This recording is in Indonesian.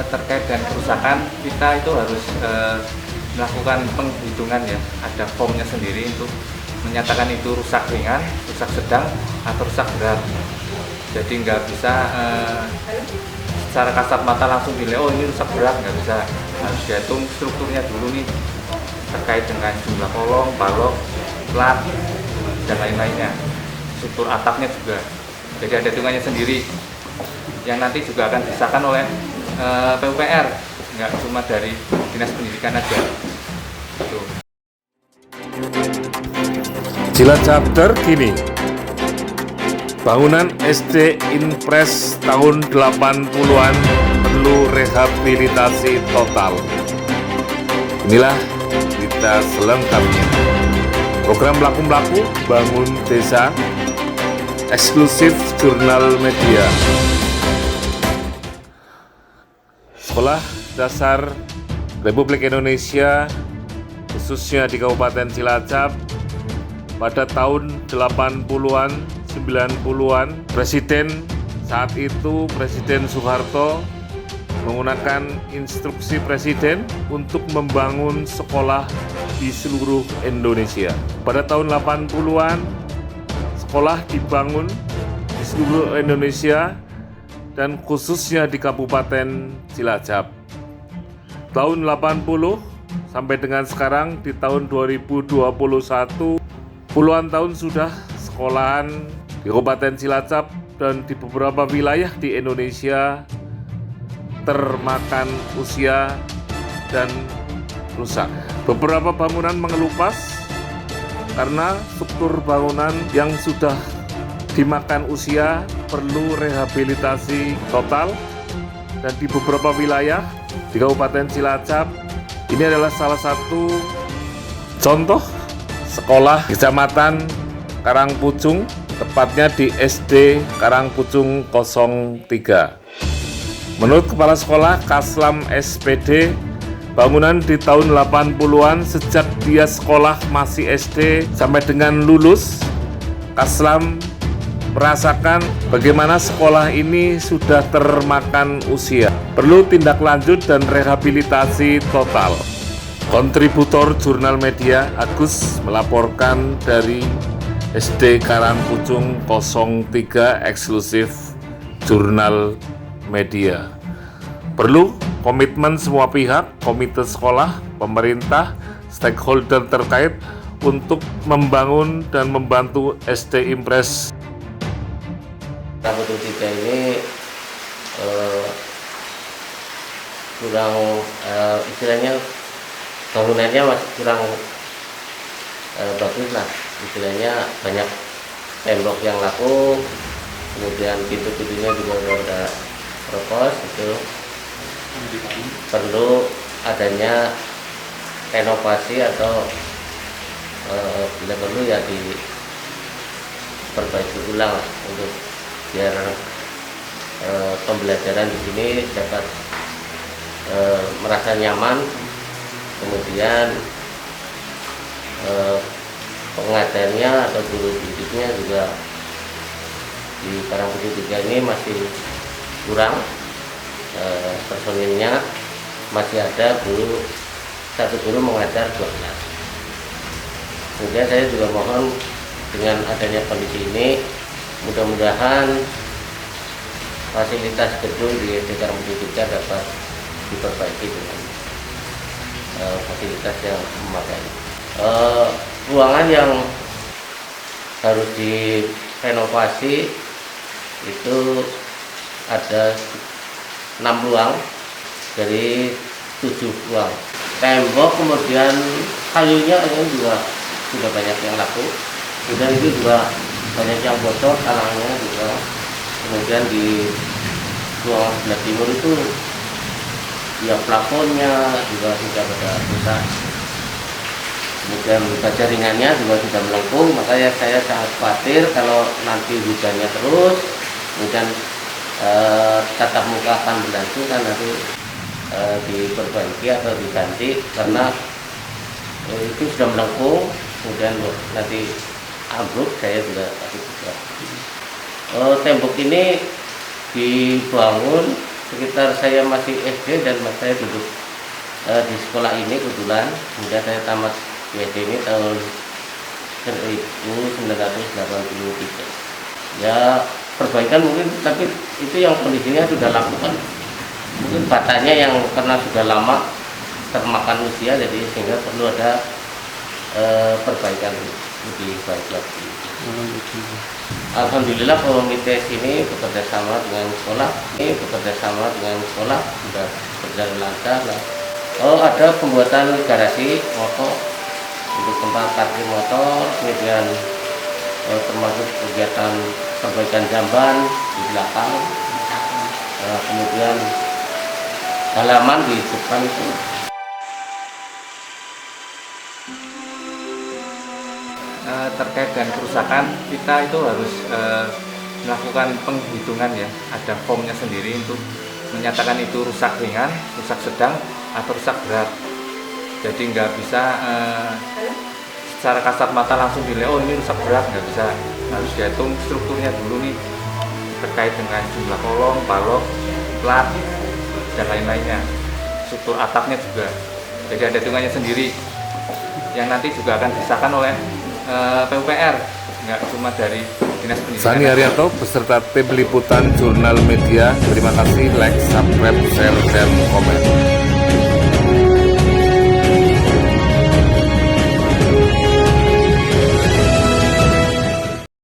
terkait dengan kerusakan, kita itu harus melakukan penghitungan ya. Ada formnya sendiri untuk menyatakan itu rusak ringan, rusak sedang, atau rusak berat. Jadi nggak bisa secara kasat mata langsung bilang, oh ini rusak berat, nggak bisa. Harus dihitung strukturnya dulu nih, terkait dengan jumlah kolom, balok, plat, dan lain-lainnya. Struktur atapnya juga. Jadi ada hitungannya sendiri yang nanti juga akan disahkan oleh PUPR, nggak cuma dari Dinas Pendidikan aja. Gitu. Cilacap terkini. Bangunan SD Impres tahun 80-an perlu rehabilitasi total. Inilah berita selengkapnya. Program Melaku-Melaku Bangun Desa, eksklusif Jurnal Media. Sekolah Dasar Republik Indonesia, khususnya di Kabupaten Cilacap, pada tahun 80-an, 90-an, Presiden saat itu, Presiden Soeharto, menggunakan instruksi Presiden untuk membangun sekolah di seluruh Indonesia. Pada tahun 80-an, sekolah dibangun di seluruh Indonesia dan khususnya di Kabupaten Cilacap. Tahun 80 sampai dengan sekarang di tahun 2021, puluhan tahun sudah sekolahan di Kabupaten Cilacap dan di beberapa wilayah di Indonesia termakan usia dan rusak. Beberapa bangunan mengelupas karena struktur bangunan yang sudah dimakan usia perlu rehabilitasi total, dan di beberapa wilayah di Kabupaten Cilacap ini adalah salah satu contoh sekolah Kecamatan Karangpucung, tepatnya di SD Karangpucung 03. Menurut Kepala Sekolah Kaslam SPD, bangunan di tahun 80-an sejak dia sekolah masih SD sampai dengan lulus, Kaslam merasakan bagaimana sekolah ini sudah termakan usia. Perlu tindak lanjut dan rehabilitasi total. Kontributor Jurnal Media Agus melaporkan dari SD Karangpucung 03, eksklusif Jurnal Media. Perlu komitmen semua pihak, komite sekolah, pemerintah, stakeholder terkait untuk membangun dan membantu SD Impres. Karangpucung 3 ini kurang istilahnya bangunannya masih kurang bagus lah, istilahnya banyak tembok yang laku, kemudian pintu-pintunya juga udah keropos. Itu perlu adanya renovasi atau bila perlu ya diperbaiki ulang lah, untuk biar pembelajaran di sini dapat merasa nyaman. Kemudian pengajarnya atau guru didiknya juga di Karangpucung 3 ini masih kurang, personilnya masih ada satu guru mengajar 12. Kemudian saya juga mohon dengan adanya kondisi ini, mudah-mudahan fasilitas gedung di SD Karangpucung 3 dapat diperbaiki dengan fasilitas yang memadai. Ruangan yang harus direnovasi itu ada 6 ruang dari 7 ruang. Tembok, kemudian kayunya ini juga sudah banyak yang laku, kemudian itu juga banyak yang bocor, talangnya juga. Kemudian di ruang sebelah timur itu ya plafonnya juga sudah pada rusak. Kemudian baja ringannya juga sudah melengkung, makanya saya sangat khawatir kalau nanti hujannya terus, kemudian tatap muka akan berlangsung kan nanti diperbaiki atau diganti, karena itu sudah melengkung, kemudian nanti ambruk, saya juga takut juga. Tembok ini dibangun sekitar saya masih SD dan saya duduk di sekolah ini kebetulan. Kemudian saya tamat di SD ini tahun 1983. Ya perbaikan mungkin, tapi itu yang kondisinya sudah lakukan. Mungkin batanya yang karena sudah lama termakan usia, jadi sehingga perlu ada perbaikan lebih baik lagi. Alhamdulillah komite sini bekerja sama dengan sekolah, sudah berjalan lancar. Oh, ada pembuatan garasi motor untuk tempat parkir motor, kemudian termasuk kegiatan perbaikan jamban di belakang, kemudian halaman di depan itu. Terkait dengan kerusakan, kita itu harus melakukan penghitungan ya, ada formnya sendiri untuk menyatakan itu rusak ringan, rusak sedang, atau rusak berat. Jadi nggak bisa secara kasat mata langsung dilihat, oh ini rusak berat, nggak bisa. Harus dihitung strukturnya dulu nih, terkait dengan jumlah kolom, balok, plat, dan lain-lainnya. Struktur atapnya juga. Jadi ada hitungannya sendiri, yang nanti juga akan disahkan oleh PUPR, nggak cuma dari Dinas Pendidikan. Sani Haryanto beserta tim liputan Jurnal Media. Terima kasih, like, subscribe, share, dan komen.